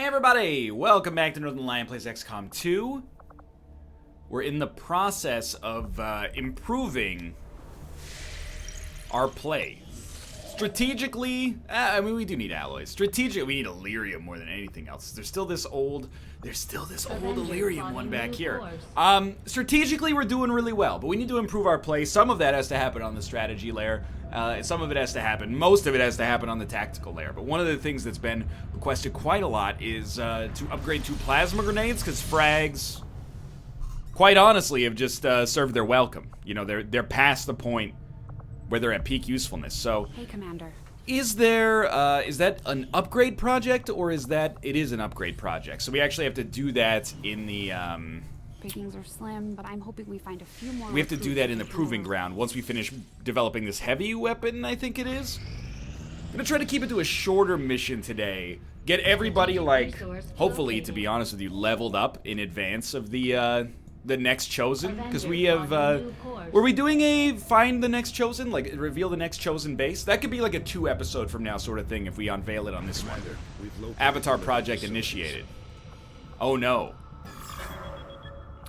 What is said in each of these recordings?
Everybody, welcome back to Northernlion plays XCOM 2. We're in the process of improving our play. Strategically, I mean, we do need alloys. Strategically, we need Illyrium more than anything else. There's still this old Illyrium one back here. Strategically, we're doing really well, but we need to improve our play. Some of that has to happen on the strategy layer. Some of it has to happen. Most of it has to happen on the tactical layer. But one of the things that's been requested quite a lot is to upgrade to plasma grenades, because frags, quite honestly, have just served their welcome. You know, they're past the point where they're at peak usefulness. So, hey, Commander. Is that an upgrade project, or is that it is an upgrade project? So we actually have to do that in the Pickings are slim, but I'm hoping we find a few more. we have to do that in the proving ground once we finish developing this heavy weapon, I think it is. I'm gonna try to keep it to a shorter mission today. Get everybody, like, hopefully, to be honest with you, leveled up in advance of the next chosen, because we have were we doing a find the next chosen, like reveal the next chosen base? That could be like a 2 episode from now sort of thing if we unveil it on this one. Avatar project initiated. Oh no.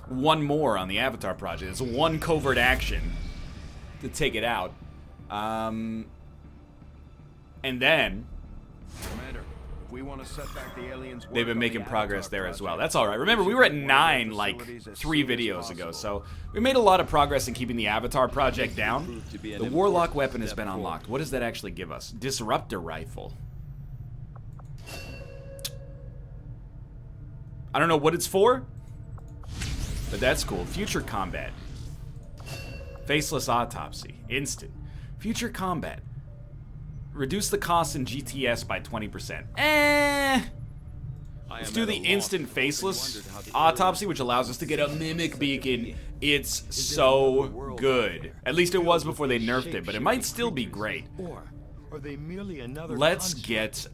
One more on the Avatar project. It's one covert action to take it out. And then Commander, if we want to set back the aliens, they've been making progress there as well. That's all right. Remember, we were at 9 like 3 videos ago, so we made a lot of progress in keeping the Avatar project down. The Warlock weapon has been unlocked. What does that actually give us? Disruptor rifle. I don't know what it's for, but that's cool. Future combat. Faceless autopsy. Instant. Future combat. Reduce the cost in GTS by 20%. Let's do the instant faceless autopsy, which allows us to get a mimic beacon. It's so good. At least it was before they nerfed it, but it might still be great. Let's get,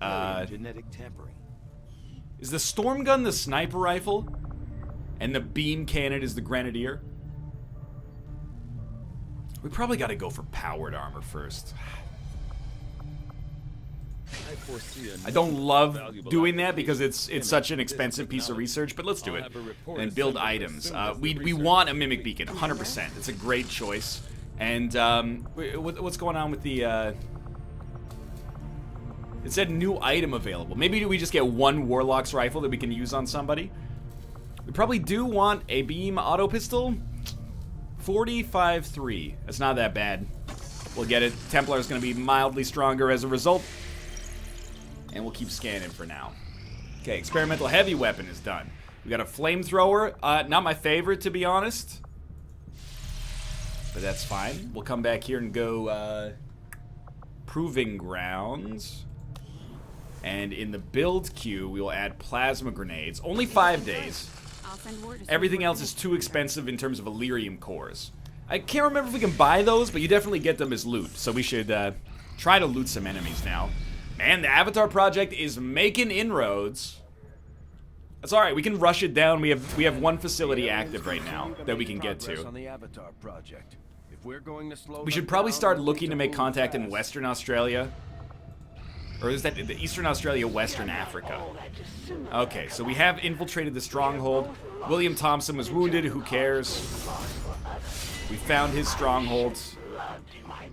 is the storm gun the sniper rifle? And the beam cannon is the grenadier? We probably gotta go for powered armor first. I don't love doing that because it's such an expensive piece of research, but let's do it. And build items. We want a mimic beacon, 100%. It's a great choice. And what's going on with the... It said new item available. Maybe we just get one Warlock's rifle that we can use on somebody. We probably do want a beam auto pistol. 45-3. That's not that bad. We'll get it. Templar's going to be mildly stronger as a result. And we'll keep scanning for now. Okay, experimental heavy weapon is done. We got a flamethrower. Not my favorite, to be honest. But that's fine. We'll come back here and go proving grounds. And in the build queue, we will add plasma grenades. Only 5 days. Everything else is too expensive in terms of Illyrium cores. I can't remember if we can buy those, but you definitely get them as loot. So we should try to loot some enemies now. Man, the Avatar project is making inroads. That's all right. We can rush it down. We have one facility active right now that we can get to. We should probably start looking to make contact in Western Australia. Or is that the Eastern Australia, Western Africa? Okay, so we have infiltrated the stronghold. William Thompson was wounded. Who cares? We found his strongholds.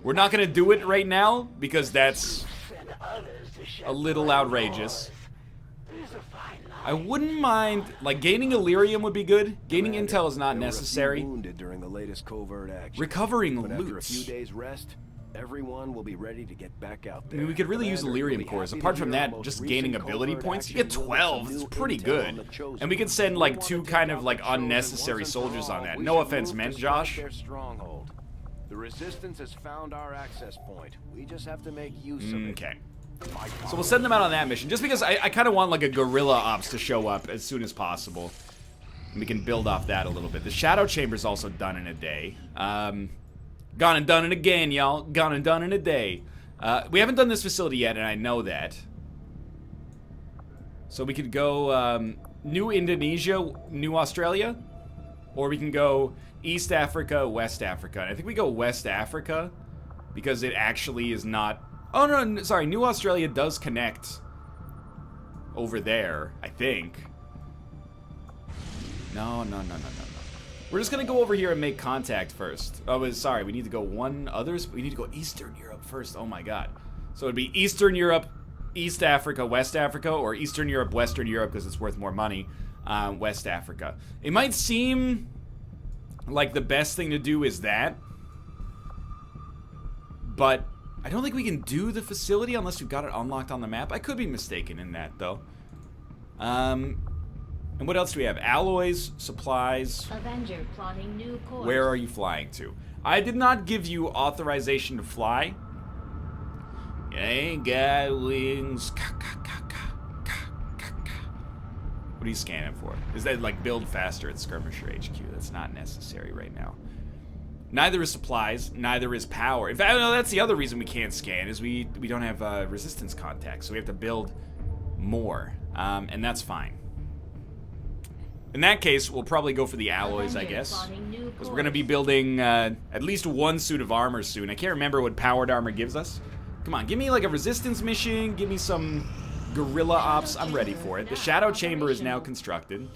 We're not going to do it right now because that's a little outrageous. I wouldn't mind, like, gaining Illyrium would be good. Gaining intel is not necessary. Recovering loot. Everyone will be ready to get back out there. I mean, we could really use Illyrium cores. Apart from that, just gaining ability points, you get 12. It's pretty good. And we could send, like, 2 kind of, like, unnecessary soldiers on that. No offense meant, Josh. The resistance has found our access point. We just have to make use of it. Okay. So we'll send them out on that mission, just because I kind of want, like, a guerrilla ops to show up as soon as possible. And we can build off that a little bit. The Shadow Chamber's also done in a day. Gone and done it again, y'all. Gone and done in a day. We haven't done this facility yet, and I know that. So we could go New Indonesia, New Australia. Or we can go East Africa, West Africa. And I think we go West Africa because it actually is not... Oh, no, sorry. New Australia does connect over there, I think. No. We're just gonna go over here and make contact first. Oh, sorry, we need to go we need to go Eastern Europe first. Oh my god. So it'd be Eastern Europe, East Africa, West Africa, or Eastern Europe, Western Europe, because it's worth more money, West Africa. It might seem like the best thing to do is that, but I don't think we can do the facility unless we've got it unlocked on the map. I could be mistaken in that, though. And what else do we have? Alloys, supplies. Avenger plotting new course. Where are you flying to? I did not give you authorization to fly. You ain't got wings. What are you scanning for? Is that like build faster at Skirmisher HQ? That's not necessary right now. Neither is supplies, neither is power. In fact, no, that's the other reason we can't scan, is we don't have resistance contacts, so we have to build more, and that's fine. In that case, we'll probably go for the alloys, I guess, because we're going to be building at least one suit of armor soon. I can't remember what powered armor gives us. Come on, give me like a resistance mission, give me some guerrilla ops. I'm ready for it. The Shadow Chamber is now constructed.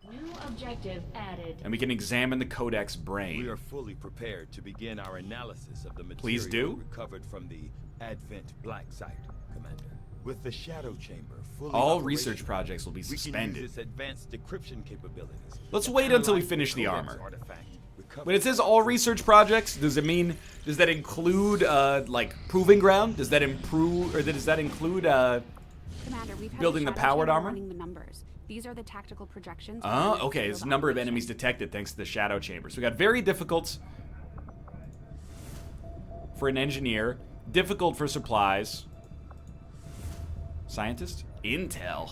New objective added. And we can examine the Codex brain. We are fully prepared to begin our analysis of the material Please do. recovered from the Advent Black Site, Commander. With the Shadow Chamber fully All operational, research projects will be we can suspended. use its advanced decryption capabilities. Let's to wait until we analyze finish the Codex armor. artifact, recover When it says all research projects, does that include like proving ground? Does that improve, or does that include Commander, we've had building the Shadow powered Chamber armor? running the numbers. These are the tactical projections. Oh, okay. It's the number of enemies detected thanks to the Shadow Chamber. So we got very difficult for an engineer, difficult for supplies. Scientist? Intel.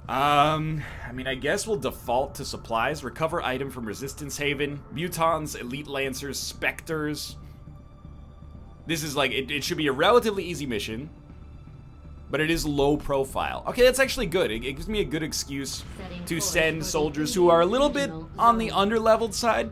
I mean, I guess we'll default to supplies. Recover item from Resistance Haven. Mutons, Elite Lancers, Spectres. This is like, it should be a relatively easy mission, but it is low profile. Okay, that's actually good. It gives me a good excuse to send soldiers who are a little bit on the underleveled side.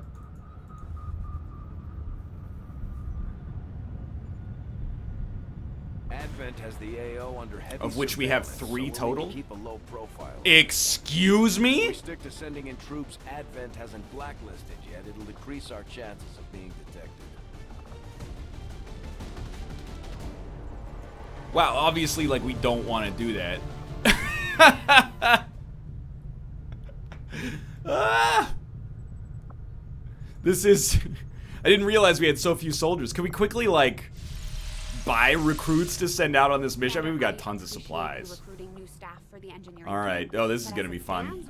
Advent has the AO under heavy Of which we have surveillance, 3 so we'll total. need to keep a low profile. Excuse If we me? stick to sending in troops Advent hasn't blacklisted yet, it'll decrease our chances of being detected. Wow, obviously, like, we don't want to do that. Ah! This is... I didn't realize we had so few soldiers. Can we quickly, like, buy recruits to send out on this mission? I mean, we got tons of supplies. Alright, oh, this is gonna be fun.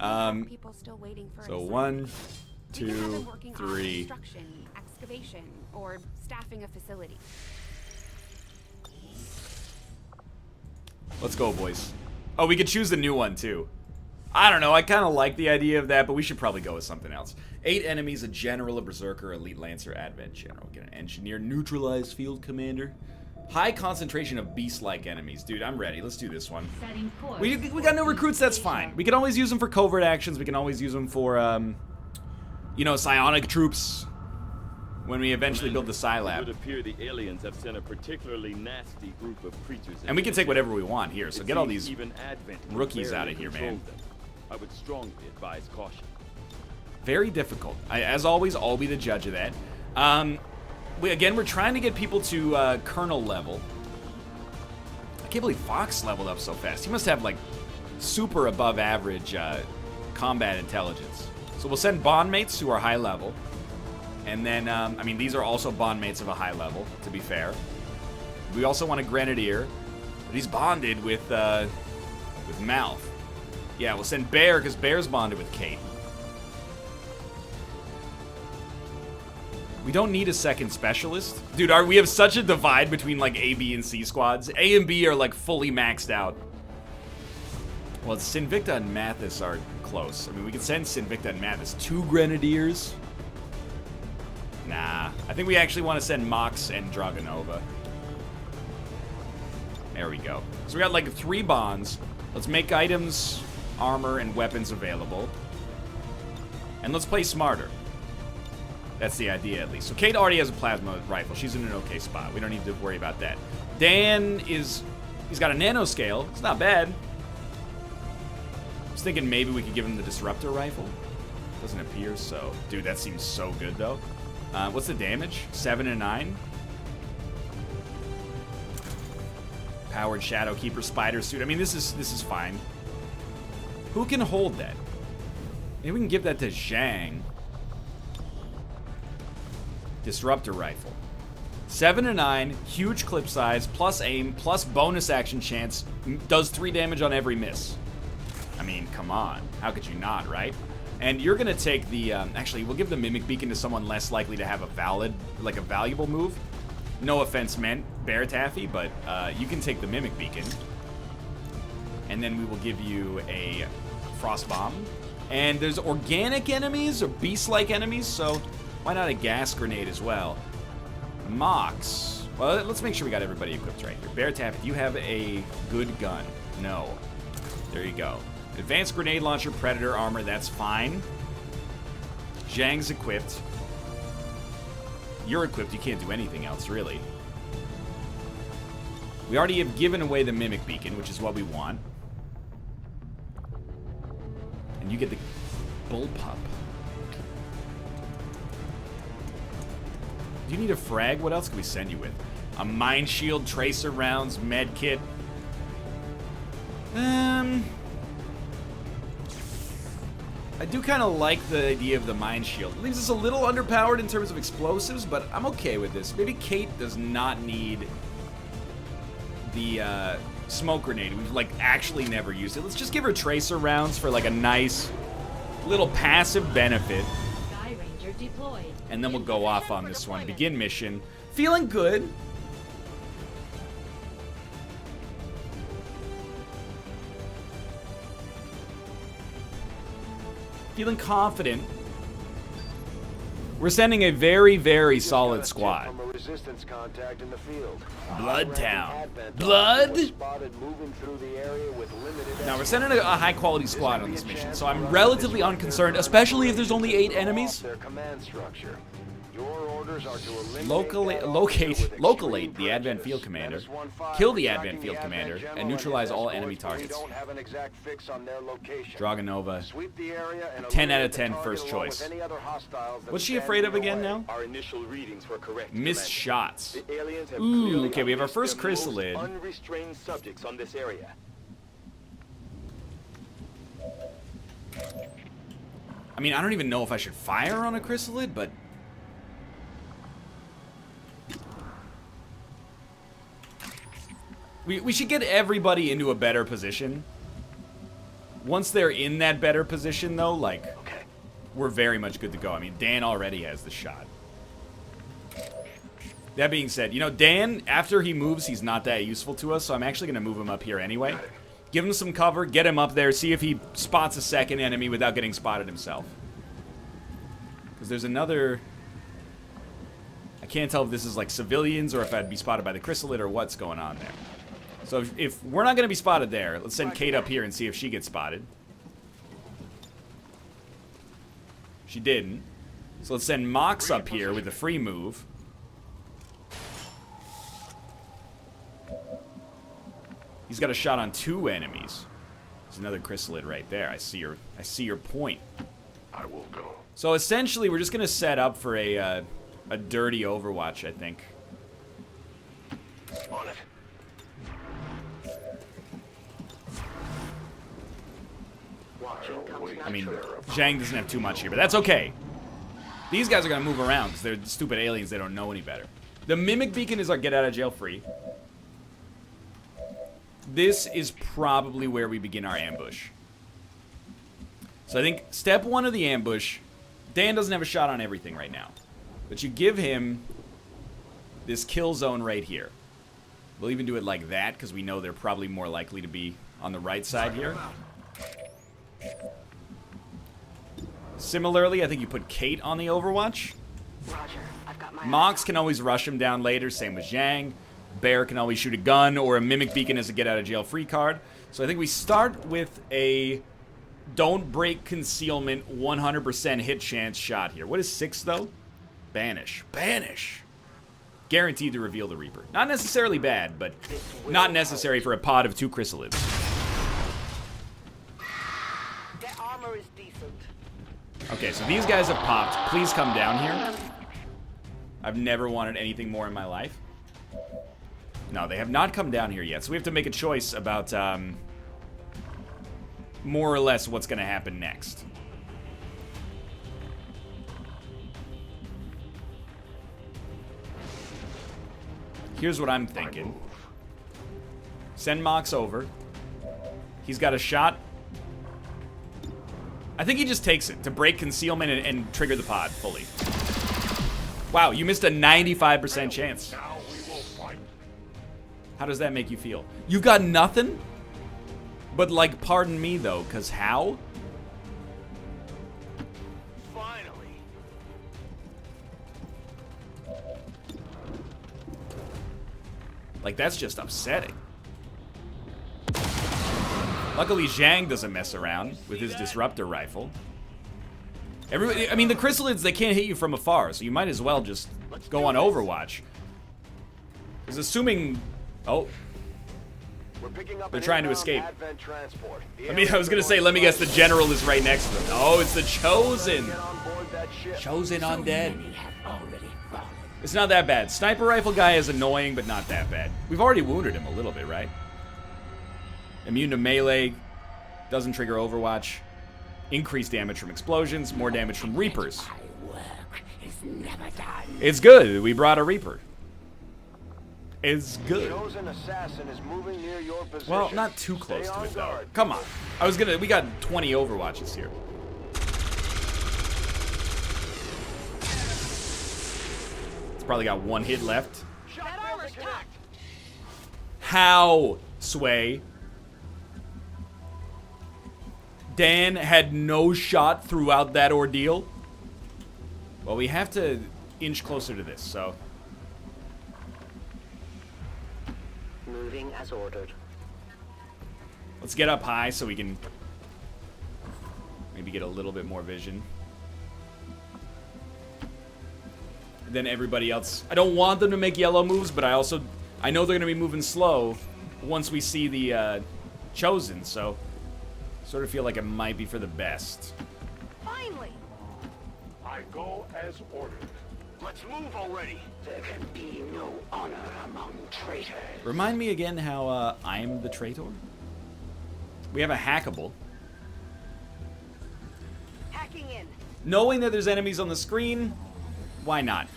So 1, 2, 3. Excavation, or staffing a facility. Let's go, boys. Oh, we could choose the new one, too. I don't know, I kind of like the idea of that, but we should probably go with something else. 8 enemies, a general, a berserker, elite lancer, advent general. Get an engineer, neutralized field commander. High concentration of beast-like enemies. Dude, I'm ready. Let's do this one. We got no recruits, that's fine. We can always use them for covert actions. We can always use them for, you know, psionic troops. When we eventually build the Psi It Lab. would appear the aliens have sent a particularly nasty group of creatures. And we can take whatever we want here, so It get all seems these even Advent can rookies barely out of here, control man. them. I would strongly advise caution. Very difficult. As always, I'll be the judge of that. Again, we're trying to get people to Colonel level. I can't believe Fox leveled up so fast. He must have, like, super above average combat intelligence. So we'll send bondmates who are high level. And then, I mean, these are also bondmates of a high level, to be fair. We also want a Grenadier, but he's bonded with Mouth. Yeah, we'll send Bear, because Bear's bonded with Kate. We don't need a second specialist. Dude, we have such a divide between, like, A, B, and C squads. A and B are, like, fully maxed out. Well, Sinvicta and Mathas are close. I mean, we can send Sinvicta and Mathas. 2 Grenadiers. Nah, I think we actually want to send Mox and Dragonova. There we go. So we got like 3 bonds. Let's make items, armor, and weapons available. And let's play smarter. That's the idea, at least. So Kate already has a plasma rifle. She's in an okay spot. We don't need to worry about that. Dan is He's got a nanoscale. It's not bad. I was thinking maybe we could give him the disruptor rifle. Doesn't appear so. Dude, that seems so good though. What's the damage? 7 and 9. Powered Shadow Keeper Spider Suit. I mean, this is fine. Who can hold that? Maybe we can give that to Zhang. Disruptor Rifle. 7 and 9, huge clip size, plus aim, plus bonus action chance. Does 3 damage on every miss. I mean, come on. How could you not, right? And you're gonna take the, actually, we'll give the Mimic Beacon to someone less likely to have a valuable move. No offense meant, Bear Taffy, but you can take the Mimic Beacon. And then we will give you a Frost Bomb. And there's organic enemies or beast-like enemies, so why not a gas grenade as well? Mox. Well, let's make sure we got everybody equipped right here. Bear Taffy, do you have a good gun? No. There you go. Advanced Grenade Launcher, Predator Armor, that's fine. Zhang's equipped. You're equipped, you can't do anything else, really. We already have given away the Mimic Beacon, which is what we want. And you get the Bullpup. Do you need a frag? What else can we send you with? A Mind Shield, Tracer Rounds, Med Kit. I do kind of like the idea of the Mind Shield. It leaves us a little underpowered in terms of explosives, but I'm okay with this. Maybe Kate does not need the smoke grenade. We've, like, actually never used it. Let's just give her tracer rounds for, like, a nice little passive benefit. Sky Ranger deployed. And then we'll go off on this one. Begin mission. Feeling good. Feeling confident. We're sending a very, very solid squad. From a resistance contact in the field. Bloodtown. Blood? Now, we're sending a high-quality squad on this mission, so I'm relatively unconcerned, especially if there's only 8 enemies. Their command structure. Your orders are to Locate the Advent Field Commander, kill the Advent Field Commander, and neutralize all enemy targets. Dragonova, 10 out of 10 first choice. What's she afraid of again now? Our initial readings were correct. Missed shots. The aliens have Ooh, clearly okay, we have our unleashed first their most chrysalid. Unrestrained subjects on this area. I mean, I don't even know if I should fire on a chrysalid, but we should get everybody into a better position. Once they're in that better position, though, like, we're very much good to go. I mean, Dan already has the shot. That being said, you know, Dan, after he moves, he's not that useful to us, so I'm actually going to move him up here anyway. Give him some cover, get him up there, see if he spots a second enemy without getting spotted himself. Because there's another... I can't tell if this is like civilians or if I'd be spotted by the chrysalid or what's going on there. So if we're not going to be spotted there, let's send Kate up here and see if she gets spotted. She didn't. So let's send Mox up here with the free move. He's got a shot on 2 enemies. There's another chrysalid right there. I see your point. I will go. So essentially, we're just going to set up for a dirty Overwatch, I think. On it. I mean, Zhang doesn't have too much here, but that's okay. These guys are going to move around because they're stupid aliens. They don't know any better. The Mimic Beacon is our get out of jail free. This is probably where we begin our ambush. So I think step 1 of the ambush, Dan doesn't have a shot on everything right now. But you give him this kill zone right here. We'll even do it like that because we know they're probably more likely to be on the right side here. Similarly, I think you put Kate on the Overwatch. Mox can always rush him down later, same with Zhang. Bear can always shoot a gun or a Mimic Beacon as a get out of jail free card. So I think we start with a don't break concealment 100% hit chance shot here. What is 6 though? Banish. Banish. Guaranteed to reveal the Reaper. Not necessarily bad, but not necessary for a pod of 2 chrysalids. Their armor is decent. Okay, so these guys have popped. Please come down here. I've never wanted anything more in my life. No, they have not come down here yet, so we have to make a choice about more or less what's going to happen next. Here's what I'm thinking. Send Mox over. He's got a shot. I think he just takes it to break concealment and trigger the pod fully. Wow, you missed a 95% chance. How does that make you feel? You've got nothing? But, like, pardon me, though, because how? Finally. Like, that's just upsetting. Luckily, Zhang doesn't mess around with his disruptor rifle. Everybody, I mean, the chrysalids, they can't hit you from afar, so you might as well just go on Overwatch. Because assuming... Oh. We're picking up They're an trying to inbound escape. Advent transport. I was gonna say, let me guess, the general is right next to them. Oh, it's the Chosen. Get on board that ship. Chosen undead. It's not that bad. Sniper rifle guy is annoying, but not that bad. We've already wounded him a little bit, right? Immune to melee. Doesn't trigger Overwatch. Increased damage from explosions. More damage from Reapers. It's good. We brought a Reaper. It's good. Chosen assassin is moving near your position. Well, not too close Stay to on it, though. guard. Come on. We got 20 Overwatches here. It's probably got 1 hit left. That armor's packed. How, Sway? Dan had no shot throughout that ordeal? Well, we have to inch closer to this, so... Moving as ordered. Let's get up high so we can maybe get a little bit more vision. Then everybody else. I don't want them to make yellow moves, but I know they're going to be moving slow once we see the Chosen, so sort of feel like it might be for the best. Finally. I go as ordered. Let's move already. There can be no honor among traitors. Remind me again how I'm the traitor? We have a hackable. Hacking in. Knowing that there's enemies on the screen, why not?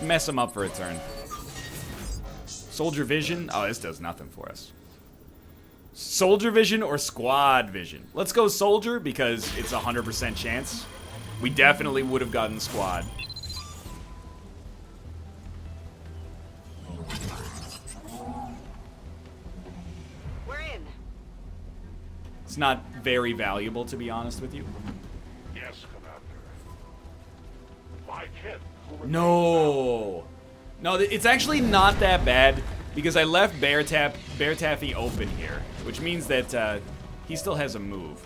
Mess them up for a turn. Soldier vision? Oh, this does nothing for us. Soldier vision or squad vision? Let's go soldier because it's a 100% chance. We definitely would have gotten squad. We're in. It's not very valuable, to be honest with you. Yes, Commander. My kit. No. No, it's actually not that bad because I left Bear Taffy open here, which means that he still has a move.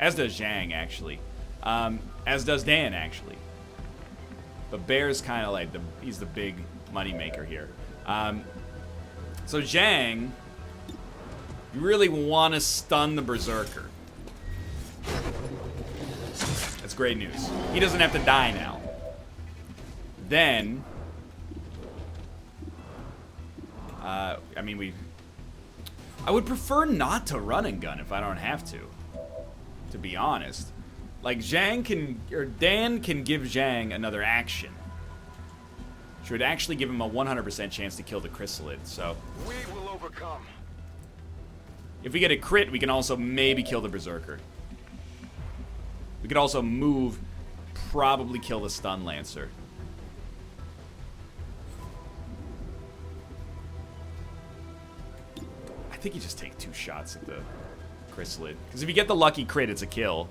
As does Zhang, actually. As does Dan, actually. But Bear's kind of like he's the big moneymaker here. So Zhang, you really want to stun the Berserker. That's great news. He doesn't have to die now. Then, I would prefer not to run and gun if I don't have to be honest. Like, Dan can give Zhang another action. Which would actually give him a 100% chance to kill the chrysalid, so. We will overcome. If we get a crit, we can also maybe kill the Berserker. We could also move, probably kill the Stun Lancer. I think you just take 2 shots at the chrysalid. Because if you get the lucky crit, it's a kill.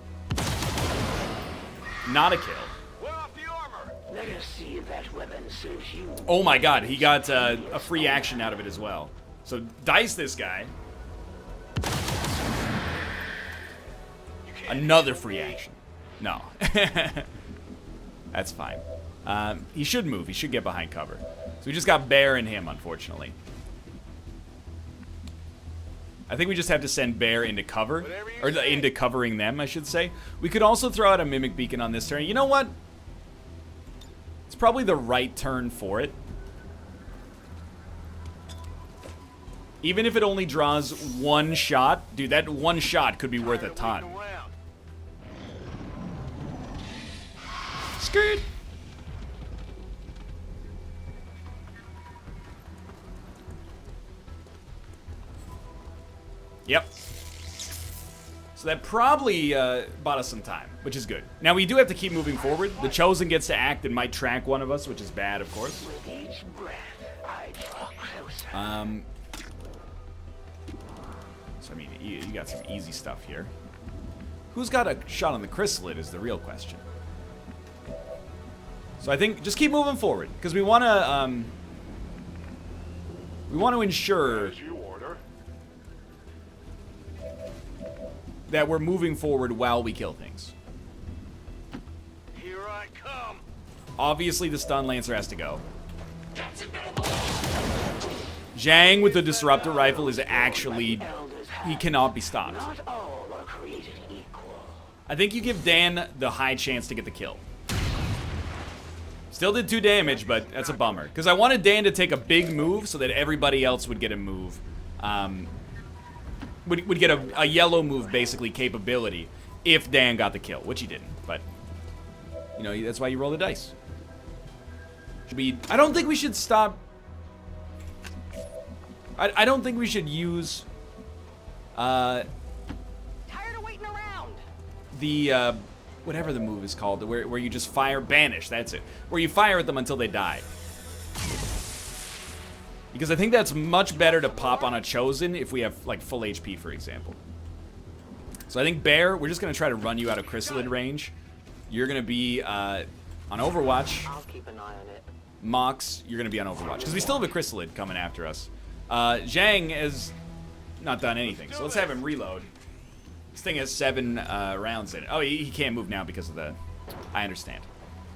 Not a kill. We're off the armor. Let us see if that weapon suits you. Oh my god, he got a free action out of it as well. So dice this guy. Another free action. No. That's fine. He should move. He should get behind cover. So we just got Bear and him, unfortunately. I think we just have to send Bear into cover. Or into covering them, I should say. We could also throw out a Mimic Beacon on this turn. You know what? It's probably the right turn for it. Even if it only draws one shot. Dude, that one shot could be worth a ton. Skirt. Yep. So that probably bought us some time, which is good. Now we do have to keep moving forward. The Chosen gets to act and might track one of us, which is bad, of course. With each breath, I draw closer. So I mean, you got some easy stuff here. Who's got a shot on the chrysalid is the real question. So I think just keep moving forward because we want to ensure that we're moving forward while we kill things. Here I come. Obviously, the Stun Lancer has to go. Zhang with the Disruptor Rifle is actually... He cannot be stopped. Not all are created equal. I think you give Dan the high chance to get the kill. Still did 2 damage, but that's a bummer. Because I wanted Dan to take a big move so that everybody else would get a move. Would get a yellow move, basically, capability if Dan got the kill, which he didn't. But, you know, that's why you roll the dice. I don't think we should stop... I don't think we should use... Tired of waiting around. the whatever the move is called, where you just fire banish. That's it. Where you fire at them until they die. Because I think that's much better to pop on a Chosen if we have like full HP, for example. So I think Bear, we're just gonna try to run you out of Chrysalid range. You're gonna be on Overwatch. I'll keep an eye on it. Mox, you're gonna be on Overwatch because we still have a Chrysalid coming after us. Zhang has not done anything, so let's have him reload. This thing has 7 rounds in it. Oh, he can't move now because of the... I understand.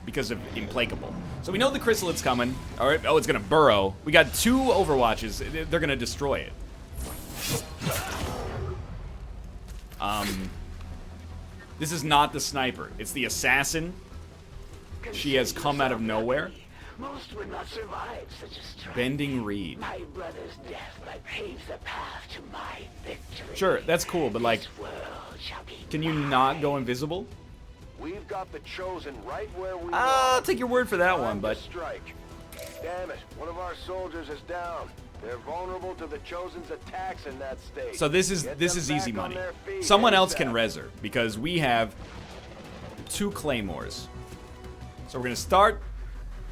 Because of Implacable. So we know the Chrysalid's coming. All right. Oh, it's gonna burrow. We got 2 Overwatches. They're gonna destroy it. This is not the sniper. It's the assassin. She has come out of nowhere. Most would not survive such a strike. Bending Reed. My brother's death paves the path to my victory. Sure, that's cool, but like, This world shall be can you not go invisible? We've got the Chosen right where we I'll are. take your word for that one, Time but to strike. Damn it, one of our soldiers is down. They're vulnerable to the Chosen's attacks in that state. so this is Get them easy back on money. their feet Someone else can ASAP. res her because we have 2 Claymores. So we're gonna start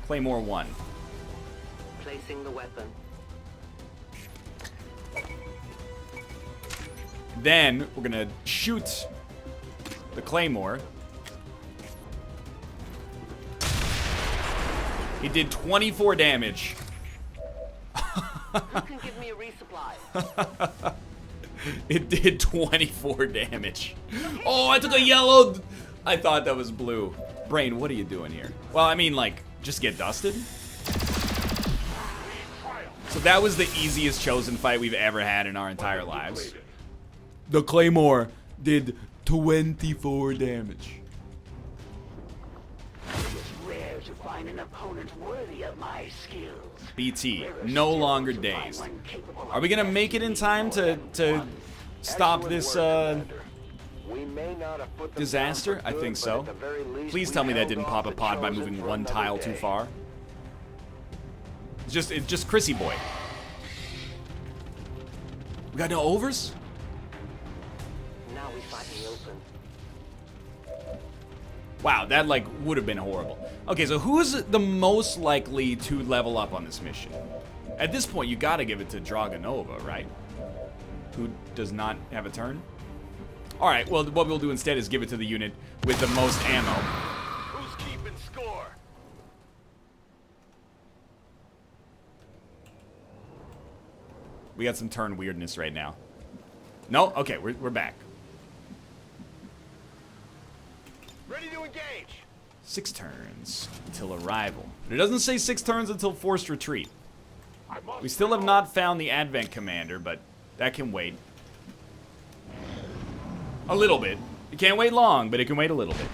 Claymore 1. placing the weapon. Then we're gonna shoot the Claymore. He did 24 damage. Who can give me a resupply? It did 24 damage. Oh, I took a yellow. I thought that was blue. Brain, what are you doing here? Well, I mean, like, just get dusted. So that was the easiest Chosen fight we've ever had in our entire lives. The Claymore did 24 damage. It is rare to find an opponent worthy of my skills. BT, Rare no still longer to find dazed. one capable of Are we gonna make it in time to stop Excellent this work, Commander. We may not have put them disaster? down for I good, think but so. at the very least, Please we tell me that held didn't off pop a the pod by Chosen moving for 1 another tile too day. far. It's just Chrissy boy. We got no overs? Now we fight the open. Wow, that like would have been horrible. Okay, so who's the most likely to level up on this mission? At this point, you gotta give it to Dragonova, right? Who does not have a turn? All right, well, what we'll do instead is give it to the unit with the most ammo. Who's keeping score? We got some turn weirdness right now. No? Okay, we're back. Ready to engage. 6 turns until arrival. But it doesn't say 6 turns until forced retreat. We still have not found the Advent Commander, but that can wait. A little bit. It can't wait long, but it can wait a little bit.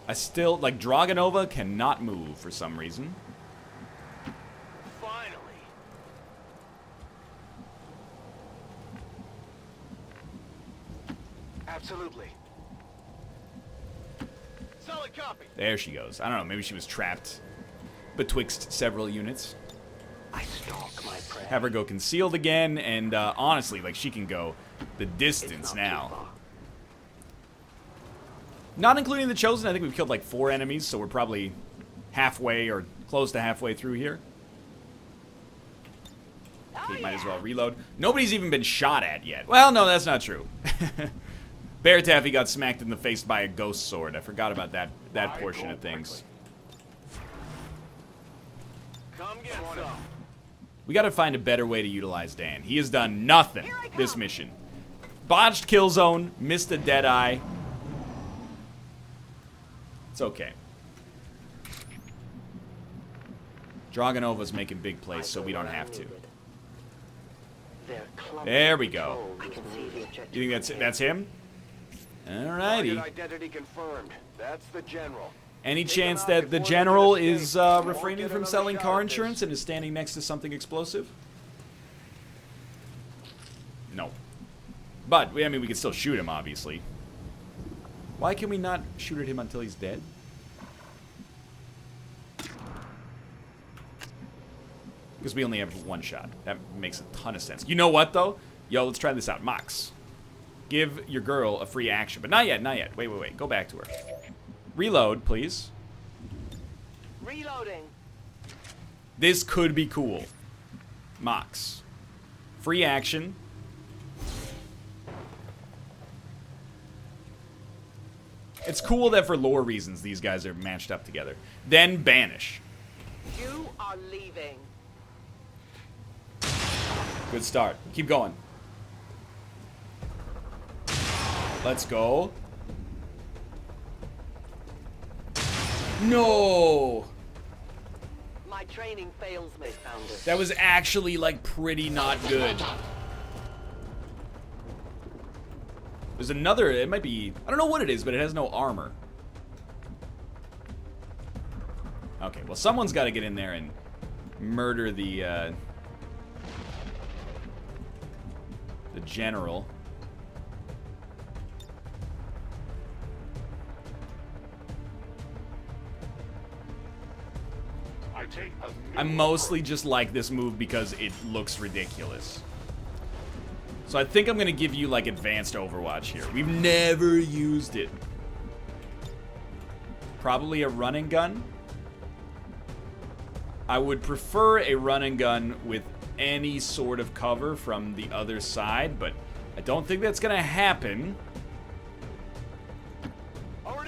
I still, like, Dragonova cannot move for some reason. Finally. Absolutely. Solid copy. There she goes. I don't know, maybe she was trapped betwixt several units. I stalk my prey. Have her go concealed again, and honestly, like, she can go the It's distance not now. too far. Not including the Chosen, I think we've killed like 4 enemies, so we're probably halfway or close to halfway through here. Okay, might as well reload. Nobody's even been shot at yet. Well, no, that's not true. Bear Taffy got smacked in the face by a ghost sword. I forgot about that portion of things. Come get some. We gotta find a better way to utilize Dan. He has done nothing this mission. Botched kill zone, missed a dead eye. It's okay. Dragonova's making big plays, so we don't have to. They're clumsy There we go. patrols. I can see the objective. You think that's him? Target Alrighty. identity confirmed. That's the general. Any Take chance him out that the before they general can is escape. You won't refraining get from another selling shot car at this. insurance and is standing next to something explosive? No. But, I mean, we can still shoot him, obviously. Why can we not shoot at him until he's dead? Because we only have 1 shot. That makes a ton of sense. You know what, though? Yo, let's try this out. Mox. Give your girl a free action. But not yet, not yet. Wait, wait, wait. Go back to her. Reload, please. Reloading. This could be cool. Mox. Free action. It's cool that for lore reasons these guys are matched up together. Then banish. You are leaving. Good start. Keep going. Let's go. No! My training fails me, Founder. That was actually, like, pretty not good. There's another, it might be, I don't know what it is, but it has no armor. Okay, well, someone's got to get in there and murder the general. I mostly just like this move because it looks ridiculous. So I think I'm going to give you, like, advanced Overwatch here. We've never used it. Probably a run and gun. I would prefer a run and gun with any sort of cover from the other side, but I don't think that's going to happen.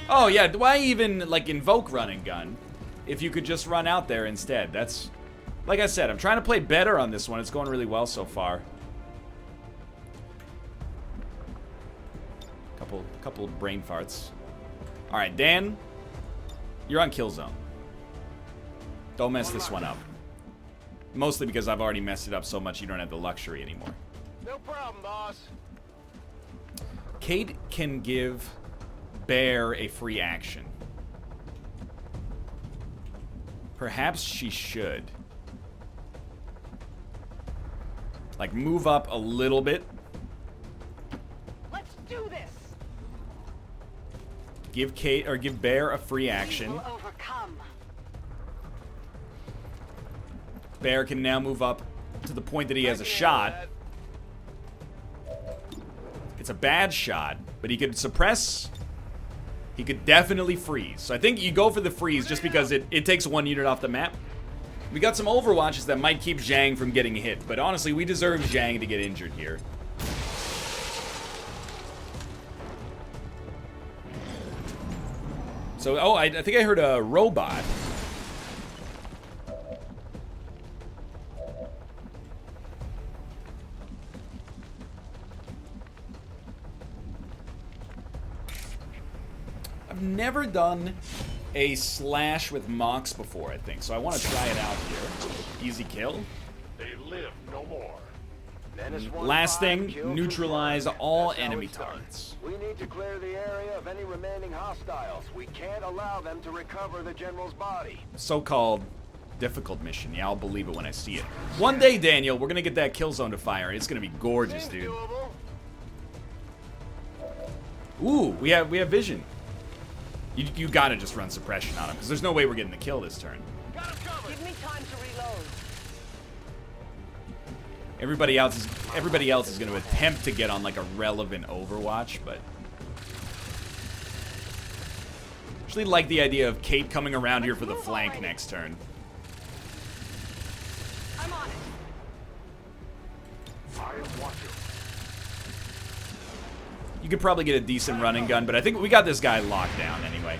Oh, yeah, why even, like, invoke run and gun if you could just run out there instead? That's, like I said, I'm trying to play better on this one. It's going really well so far. Couple brain farts. All right, Dan, you're on kill zone. Don't mess this one up. Mostly because I've already messed it up so much you don't have the luxury anymore. No problem, boss. Kate can give Bear a free action. Perhaps she should. Like, move up a little bit. Let's do this. Give Kate, or give Bear a free action. We will overcome. Bear can now move up to the point that he has a shot. It's a bad shot, but he could suppress. He could definitely freeze. So I think you go for the freeze just because it takes 1 unit off the map. We got some Overwatches that might keep Zhang from getting hit, but honestly, we deserve Zhang to get injured here. So, oh, I think I heard a robot. never done a slash with Mox before, I think, so I want to try it out here. Easy kill. They live no more. Menace 1-5, Last thing, kill neutralize confirmed. all That's how enemy it's done. targets. We need to clear the area of any remaining hostiles. We can't allow them to recover the general's body. So-called difficult mission. Yeah, I'll believe it when I see it. One day, Daniel, we're gonna get that kill zone to fire. It's gonna be gorgeous, Seems dude. doable. Ooh, we have vision. You gotta just run suppression on him, because there's no way we're getting the kill this turn. Got him covered. Give me time to reload. Everybody else is going to attempt to get on like a relevant Overwatch, but actually like the idea of Kate coming around here for the flank next turn. I'm on it. I want you. You could probably get a decent running gun, but I think we got this guy locked down anyway.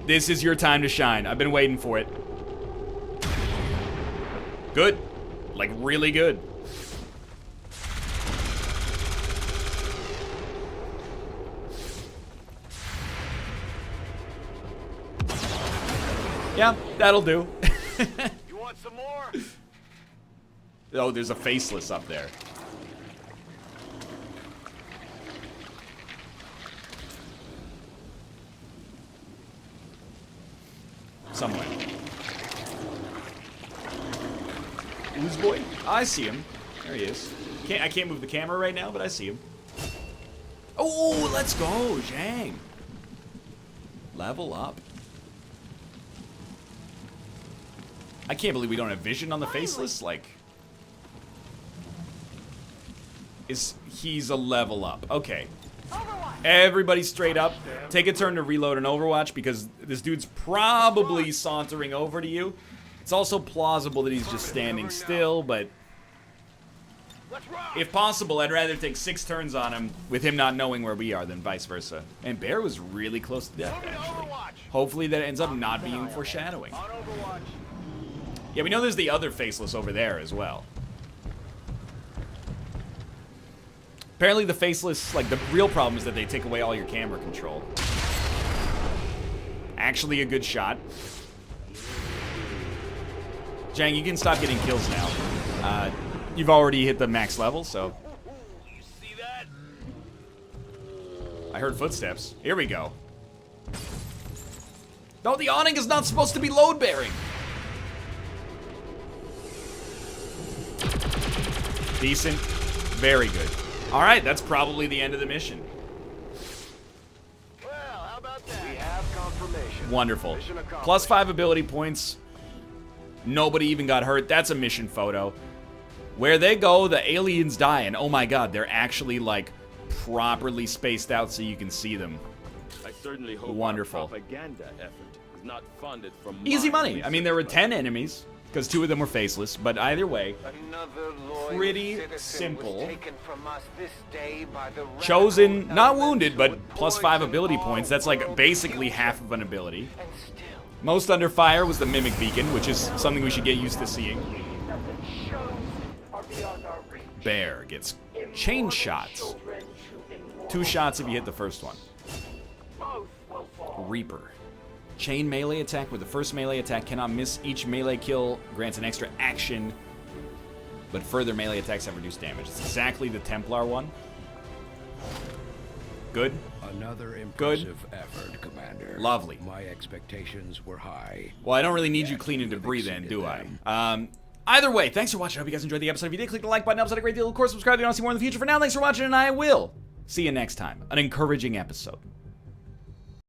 This is your time to shine. I've been waiting for it. Good. Like, really good. Yeah, that'll do. You want some more? Oh, there's a faceless up there. Somewhere. Ooze boy? I see him. There he is. I can't move the camera right now, but I see him. Oh, let's go, Zhang. Level up. I can't believe we don't have vision on the faceless. Like, he's a level up. Okay. Everybody straight up. Take a turn to reload an Overwatch because this dude's probably sauntering over to you. It's also plausible that he's just standing still, but if possible, I'd rather take 6 turns on him with him not knowing where we are than vice versa. And Bear was really close to death, actually. Hopefully that ends up not being foreshadowing. On Overwatch. Yeah, we know there's the other faceless over there as well. Apparently the faceless, like, the real problem is that they take away all your camera control. Actually a good shot. Zhang, you can stop getting kills now. You've already hit the max level, so. You see that? I heard footsteps. Here we go. No, the awning is not supposed to be load-bearing. Decent. Very good. Alright, that's probably the end of the mission. Well, how about that? We have confirmation. Wonderful. Mission accomplished. +5 ability points. Nobody even got hurt. That's a mission photo. Where they go, the aliens die. And oh my god, they're actually, like, properly spaced out so you can see them. I certainly hope Wonderful. our propaganda effort is not funded from Easy my money. I mean, there were 10 enemies, because 2 of them were faceless. But either way, Another loyal pretty citizen simple. was taken from us this day by the Chosen, radical not elements wounded, who but would +5 poison ability all points. That's like world basically future. half of an ability. And still, Most under fire was the Mimic Beacon, which is something we should get used to seeing. Bear gets chain shots. 2 shots if you hit the first one. Reaper. Chain melee attack where the first melee attack cannot miss. Each melee kill grants an extra action, but further melee attacks have reduced damage. It's exactly the Templar one. Good. Another impressive effort, Commander. Lovely. My expectations were high. Well, I don't really need you cleaning debris then, do I? Either way, thanks for watching. I hope you guys enjoyed the episode. If you did, click the like button. It helps out a great deal. Of course, subscribe if you want to see more in the future. For now, thanks for watching, and I will see you next time. An encouraging episode.